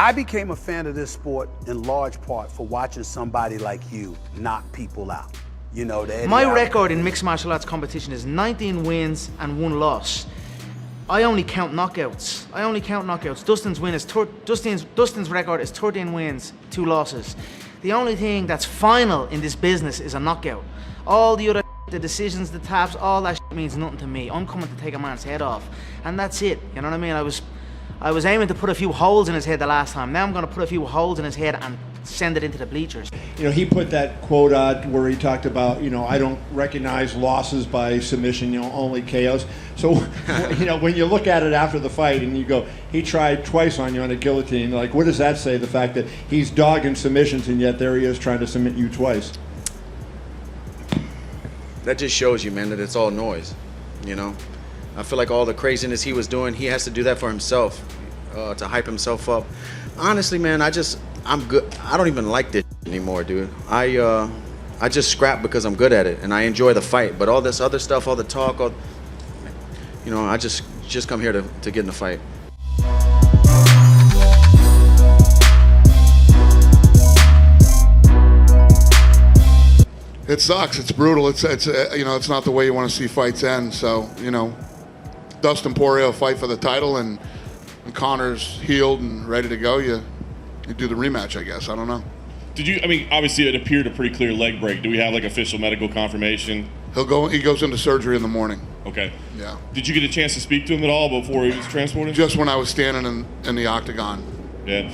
I became a fan of this sport in large part for watching somebody like you knock people out. You know, my record in mixed martial arts competition is 19 wins and 1 loss. I only count knockouts. Dustin's record is 13 wins, 2 losses. The only thing that's final in this business is a knockout. All the other the decisions, the taps, all that means nothing to me. I'm coming to take a man's head off, and that's it. You know what I mean? I was aiming to put a few holes in his head the last time. Now I'm going to put a few holes in his head and send it into the bleachers. You know, he put that quote out where he talked about, you know, I don't recognize losses by submission, you know, only KOs. So, you know, when you look at it after the fight and you go, he tried twice on you on a guillotine, like, what does that say, the fact that he's dogging submissions and yet there he is trying to submit you twice? That just shows you, man, that it's all noise, you know? I feel like all the craziness he was doing, he has to do that for himself, to hype himself up. Honestly, man, I'm good. I don't even like this anymore, dude. I just scrap because I'm good at it and I enjoy the fight. But all this other stuff, all the talk, you know, I just come here to get in the fight. It sucks. It's brutal. It's you know, it's not the way you want to see fights end. So, you know, Dustin Poirer will fight for the title, and when Conor's healed and ready to go, you do the rematch, I guess. I don't know. Did you? I mean, obviously it appeared a pretty clear leg break. Do we have like official medical confirmation? He goes into surgery in the morning. Okay. Yeah. Did you get a chance to speak to him at all before he was transported? Just when I was standing in the octagon. Yeah.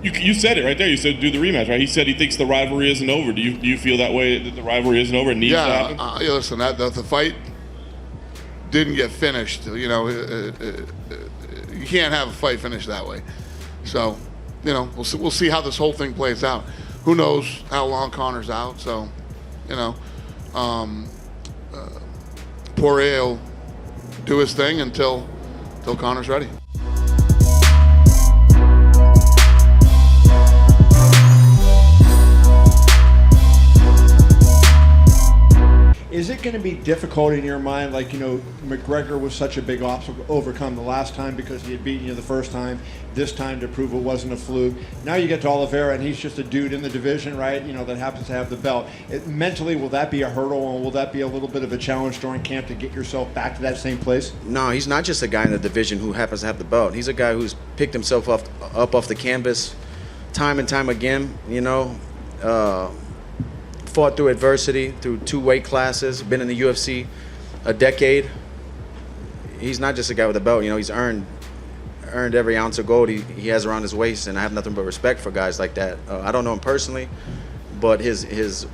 You said it right there. You said do the rematch, right? He said he thinks the rivalry isn't over. Do you feel that way, that the rivalry isn't over? It needs to happen? Yeah, listen, the fight didn't get finished. You know, you can't have a fight finished that way. So, you know, we'll see how this whole thing plays out. Who knows how long Conor's out? So, you know, Poirier will do his thing until Conor's ready. Is it going to be difficult in your mind, like, you know, McGregor was such a big obstacle to overcome the last time because he had beaten you the first time, this time to prove it wasn't a fluke. Now you get to Oliveira and he's just a dude in the division, right, you know, that happens to have the belt. Mentally, will that be a hurdle, and will that be a little bit of a challenge during camp to get yourself back to that same place? No, he's not just a guy in the division who happens to have the belt. He's a guy who's picked himself up off the canvas time and time again, you know. Fought through adversity, through 2 weight classes, been in the UFC a decade. He's not just a guy with a belt, you know, he's earned every ounce of gold he has around his waist, and I have nothing but respect for guys like that. I don't know him personally, but his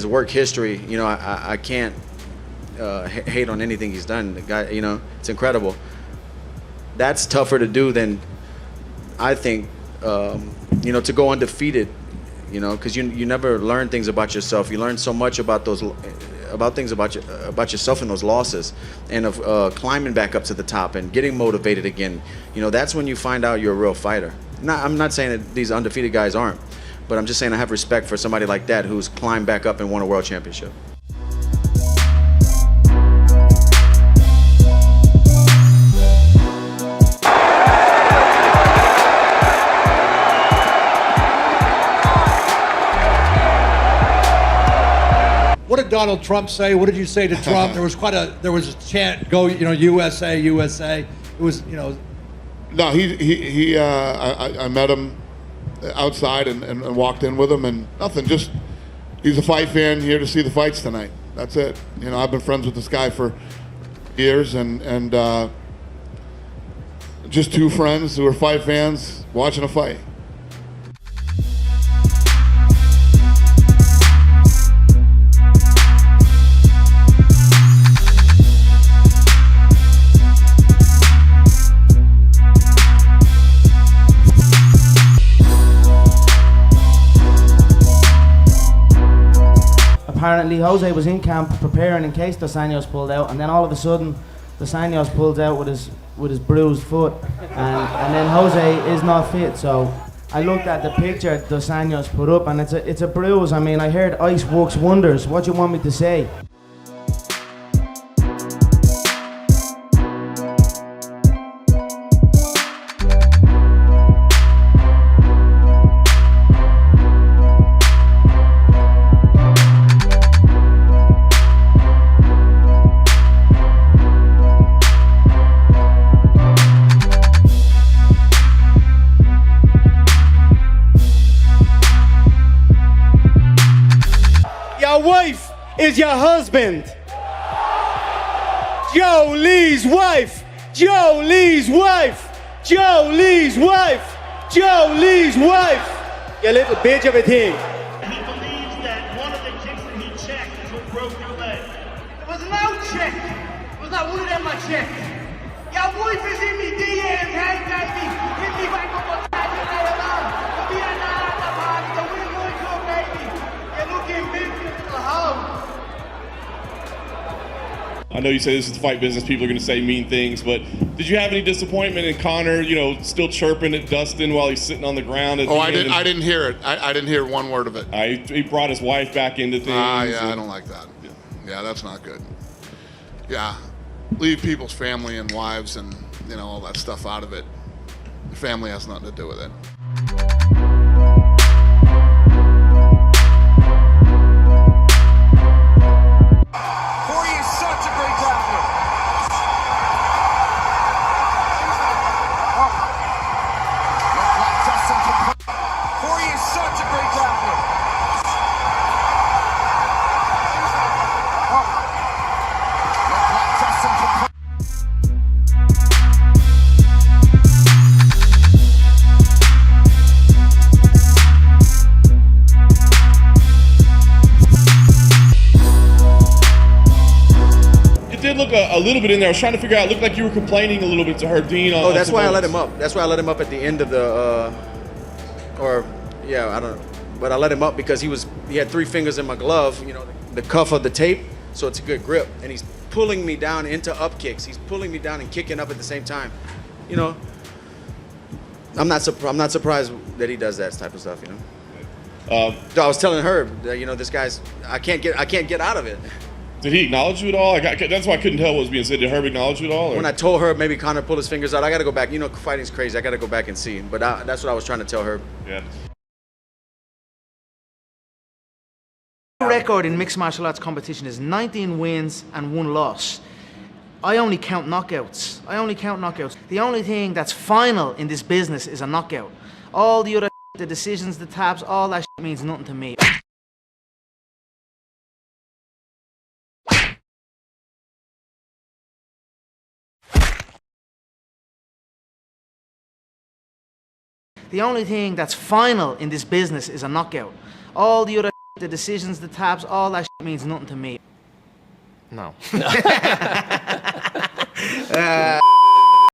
work history, you know, I can't hate on anything he's done. The guy, you know, it's incredible. That's tougher to do than, I think, you know, to go undefeated. You know, because you never learn things about yourself. You learn so much about things about yourself in those losses, and of climbing back up to the top and getting motivated again. You know, that's when you find out you're a real fighter. I'm not saying that these undefeated guys aren't, but I'm just saying I have respect for somebody like that who's climbed back up and won a world championship. What did Donald Trump say? What did you say to Trump? There was a chant, go, you know, USA, USA. It was, you know. No, I met him outside and walked in with him, and nothing, just, he's a fight fan here to see the fights tonight. That's it. You know, I've been friends with this guy for years, and just 2 friends who are fight fans watching a fight. Apparently Jose was in camp preparing in case Dos Anjos pulled out, and then all of a sudden Dos Anjos pulls out with his bruised foot, and then Jose is not fit. So I looked at the picture Dos Anjos put up, and it's a bruise. I mean, I heard ice works wonders. What do you want me to say? is your husband? Joe Lee's wife. Joe Lee's wife. Joe Lee's wife. Joe Lee's wife. You little bitch of a thing. He believes that one of the kicks that he checked is what broke your leg. There was no check. It was not one of them I checked. Your wife is in me DMs, hey baby. Hit me back up on time you lay alone. You'll be at the party to win your club, baby. You're looking big for the home. I know you say this is the fight business, people are going to say mean things, but did you have any disappointment in Conor, still chirping at Dustin while he's sitting on the ground? I didn't hear it. I didn't hear one word of it. He brought his wife back into things. Yeah, I don't like that. Yeah, that's not good. Yeah, leave people's family and wives and, all that stuff out of it. The family has nothing to do with it. Did look a little bit in there. I was trying to figure out. It looked like you were complaining a little bit to Herdine. Oh, that's why I let him up. That's why I let him up at the end of the, I don't know. But I let him up because he had 3 fingers in my glove, the cuff of the tape, so it's a good grip. And he's pulling me down into up kicks. He's pulling me down and kicking up at the same time. I'm not surprised that he does that type of stuff. I was telling her that this guy's I can't get out of it. Did he acknowledge you at all? That's why I couldn't tell what was being said. Did Herb acknowledge you at all? Or? When I told her maybe Conor pulled his fingers out, I got to go back. Fighting's crazy. I got to go back and see. But that's what I was trying to tell her. Yeah. Record in mixed martial arts competition is 19 wins and 1 loss. I only count knockouts. The only thing that's final in this business is a knockout. All the other the decisions, the taps, all that means nothing to me. The only thing that's final in this business is a knockout. All the other the decisions, the taps, all that means nothing to me. No.